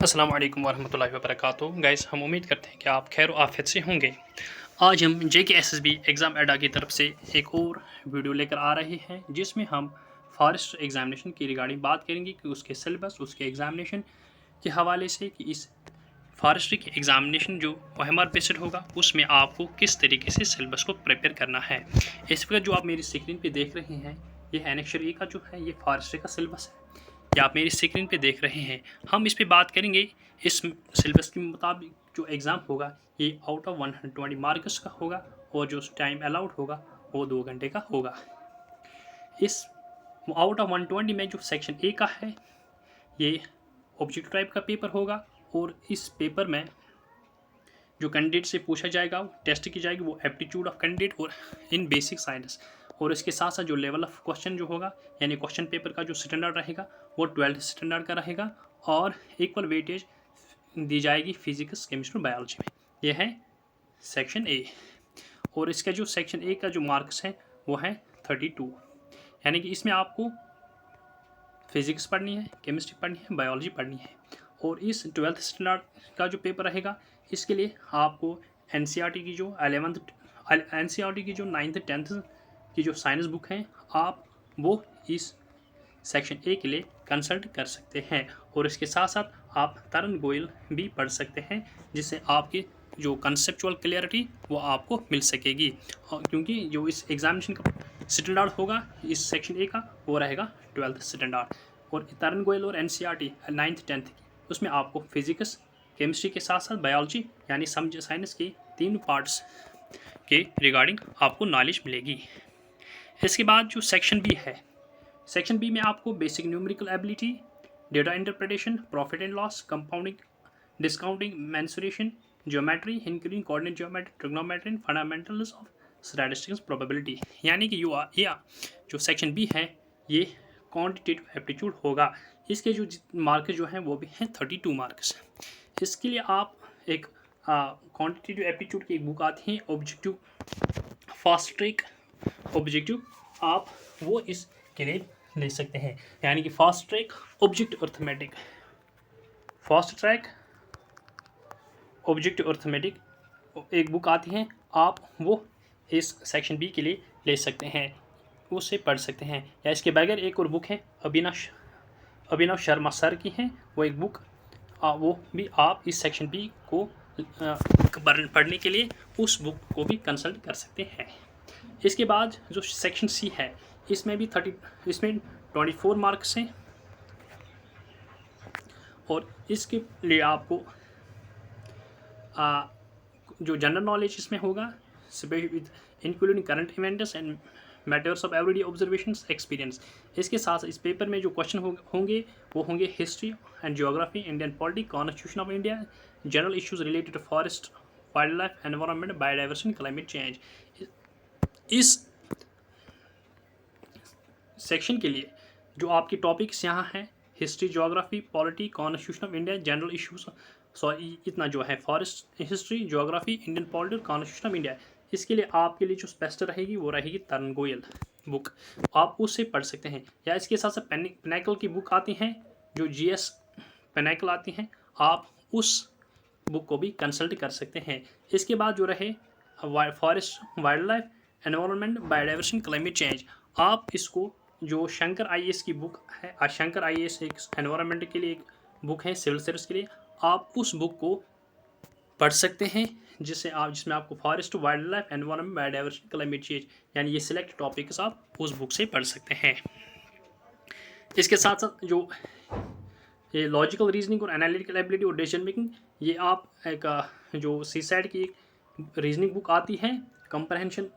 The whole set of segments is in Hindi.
अस्सलाम वालेकुम वरहमतुल्लाहि वबरकातुहू। गाइस, हम उम्मीद करते हैं कि आप खैर आफियत से होंगे। आज हम JKSSB एग्ज़ाम एडा की तरफ से एक और वीडियो लेकर आ रहे हैं, जिसमें हम फॉरेस्ट एग्जामिनेशन की रिगार्डिंग बात करेंगे कि उसके सिलेबस, उसके एग्जामिनेशन के हवाले से कि इस फॉरेस्ट्री की एग्जामिनेशन जो OMR बेस्ड होगा उसमें आपको किस तरीके से सिलेबस को प्रिपेयर करना है। इस वक्त जो आप मेरी स्क्रीन पे देख रहे हैं, ये एनेक्चर ए का जो है ये फॉरेस्ट्री का सिलेबस है। ये आप मेरी स्क्रीन पे देख रहे हैं। हम इस पे बात करेंगे इस सिलेबस के मुताबिक जो एग्ज़ाम होगा ये आउट ऑफ 120 मार्क्स का होगा और जो टाइम अलाउड होगा वो 2 घंटे का होगा। इस आउट ऑफ 120 में जो सेक्शन ए का है ये ऑब्जेक्टिव टाइप का पेपर होगा और इस पेपर में जो कैंडिडेट से पूछा जाएगा, टेस्ट की जाएगी, वो एप्टीट्यूड ऑफ कैंडिडेट और इन बेसिक साइंस, और इसके साथ साथ जो लेवल ऑफ क्वेश्चन जो होगा यानी क्वेश्चन पेपर का जो स्टैंडर्ड रहेगा वो 12th स्टैंडर्ड का रहेगा और इक्वल वेटेज दी जाएगी फिजिक्स, केमिस्ट्री, बायोलॉजी में। यह है सेक्शन ए। और इसका जो सेक्शन ए का जो मार्क्स है वो है 32, यानी कि इसमें आपको फिजिक्स पढ़नी है, केमिस्ट्री पढ़नी है, बायोलॉजी पढ़नी है। और इस 12th स्टैंडर्ड का जो पेपर रहेगा इसके लिए आपको NCERT की जो 11th की जो 9th 10th की जो साइंस बुक है आप वो इस सेक्शन ए के लिए कंसल्ट कर सकते हैं। और इसके साथ साथ आप तरन गोयल भी पढ़ सकते हैं, जिससे आपकी जो कंसेप्चुअल क्लियरिटी वो आपको मिल सकेगी। और क्योंकि जो इस एग्जामिनेशन का स्टैंडर्ड होगा इस सेक्शन ए का वो रहेगा 12th स्टैंडर्ड। और तरन गोयल और NCERT 9th 10th की उसमें आपको फिजिक्स, केमिस्ट्री के साथ साथ बायोलॉजी यानी समझ साइंस के 3 पार्ट्स के रिगार्डिंग आपको नॉलेज मिलेगी। इसके बाद जो सेक्शन बी है, सेक्शन बी में आपको basic numerical ability, data interpretation, profit and loss, compounding, discounting, mensuration, geometry including coordinate geometry, trigonometry, fundamentals of statistics, probability, यानी कि जो सेक्शन बी है ये क्वांटिटेटिव एप्टीट्यूड होगा। इसके जो मार्क्स जो हैं वो भी हैं 32 मार्क्स। इसके लिए आप एक क्वांटिटेटिव एप्टीट्यूड की एक बुक आती है ऑब्जेक्टिव फास्ट ट्रैक ऑब्जेक्टिव, आप वो इसके लिए ले सकते हैं, यानी कि fast track objective arithmetic, fast track objective arithmetic एक बुक आती है, आप वो इस सेक्शन बी के लिए ले सकते हैं, उससे पढ़ सकते हैं। या इसके बगैर एक और बुक है अभिनव शर्मा सर की है, वो एक बुक वो भी आप इस सेक्शन बी को पढ़ने के लिए उस बुक को भी कंसल्ट कर सकते हैं। इसके बाद जो सेक्शन सी है इसमें भी 24 मार्क्स हैं और इसके लिए आपको जो जनरल नॉलेज इसमें होगा including current events and matters of everyday observations experience. इसके साथ इस पेपर में जो क्वेश्चन होंगे वो होंगे history and geography, Indian polity, constitution of India, general issues related to forest, wild life, environment, biodiversity, climate change. इस सेक्शन के लिए जो आपके टॉपिक्स यहाँ हैं history, geography, polity, constitution of India, general issues, sorry इतना जो है forest, history, geography, Indian polity, constitution of India, इसके लिए आपके लिए जो बेस्ट रहेगी वो रहेगी तरन गोयल बुक, आप उससे पढ़ सकते हैं। या इसके साथ साथ पिनाकल की बुक आती हैं जो GS पिनाकल आती हैं, आप उस बुक को भी कंसल्ट कर सकते हैं। इसके बाद जो रहे forest, wild life, environment, biodiversity, climate change, आप इसको जो शंकर IAS की बुक है, शंकर IAS एक एनवायरनमेंट के लिए एक बुक है, सिविल सर्विस के लिए, आप उस बुक को पढ़ सकते हैं जिसमें आपको forest, wild life, environment, biodiversity, climate change यानी ये सिलेक्ट टॉपिक्स आप उस बुक से पढ़ सकते हैं। इसके साथ साथ जो ये लॉजिकल रीजनिंग और एनालिटिकल एबिलिटी और डिसीजन मेकिंग, ये आप एक जो CSAT की एक रीजनिंग बुक आती है, कंप्रहेंसिव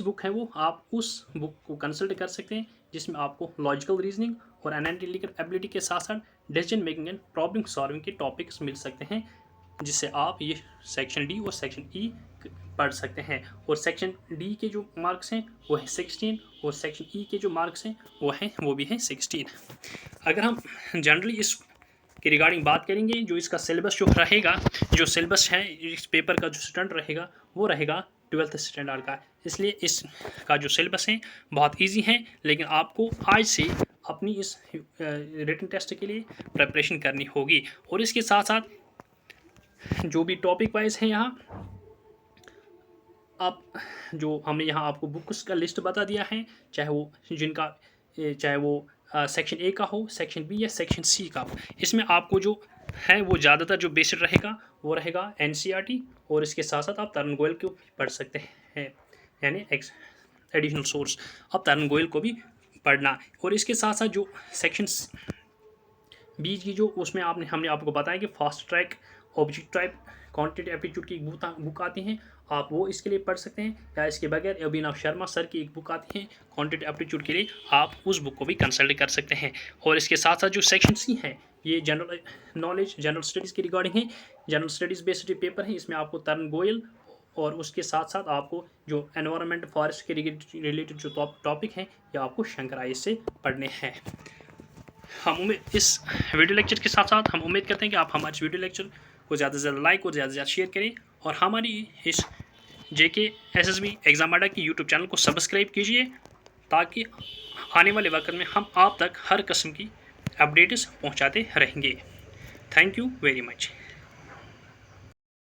बुक है, वो आप उस बुक को कंसल्ट कर सकते हैं, जिसमें आपको लॉजिकल रीजनिंग और एनालिटिकल एबिलिटी के साथ साथ decision making and problem solving के टॉपिक्स मिल सकते हैं, जिससे आप ये सेक्शन डी और सेक्शन ई पढ़ सकते हैं। और सेक्शन डी के जो मार्क्स हैं वो है 16 और सेक्शन ई के जो मार्क्स हैं वो भी हैं 16। अगर हम जनरली इस के रिगार्डिंग बात करेंगे, जो इसका सिलेबस जो रहेगा, जो सिलेबस है इस पेपर का जो स्टैंडर्ड रहेगा वो रहेगा 12th स्टैंडर्ड का। इसलिए इसका जो सिलेबस है बहुत ईजी है, लेकिन आपको आज से अपनी इस रिटन टेस्ट के लिए प्रिपरेशन करनी होगी। और इसके साथ साथ जो भी टॉपिक वाइज है यहाँ आप जो हमने यहाँ आपको बुक्स का लिस्ट बता दिया है, चाहे वो सेक्शन ए का हो, सेक्शन बी या सेक्शन सी का हो। इसमें आपको जो है वो ज़्यादातर जो बेस्ड रहेगा वो रहेगा एनसीईआरटी, और इसके साथ साथ आप तरन गोयल को भी पढ़ सकते हैं, यानी एडिशनल सोर्स आप तरन गोयल को भी पढ़ना। और इसके साथ साथ जो सेक्शन बी की जो उसमें हमने आपको बताया कि fast track object type quantitative aptitude की बुक आती हैं, आप वो इसके लिए पढ़ सकते हैं। या इसके बगैर अभिनव शर्मा सर की एक बुक आती है क्वांटिटेटिव एप्टीट्यूड के लिए, आप उस बुक को भी कंसल्ट कर सकते हैं। और इसके साथ साथ जो सेक्शन सी है ये जनरल नॉलेज जनरल स्टडीज़ की रिगार्डिंग है, जनरल स्टडीज़ बेस्ड पेपर है। इसमें आपको तरन गोयल और उसके साथ साथ आपको जो एनवायरनमेंट फॉरेस्ट के रिलेटेड जो टॉपिक हैं ये आपको शंकर आई से पढ़ने हैं। हम इस वीडियो लेक्चर के साथ साथ हम उम्मीद करते हैं कि आप हमारे इस वीडियो लेक्चर को ज़्यादा से ज़्यादा लाइक और ज़्यादा से ज़्यादा शेयर करें, और हमारी इस JK SSB एग्ज़ाम अड्डा की यूट्यूब चैनल को सब्सक्राइब कीजिए, ताकि आने वाले वक्त में हम आप तक हर किस्म की अपडेट्स पहुंचाते रहेंगे। Thank you very much.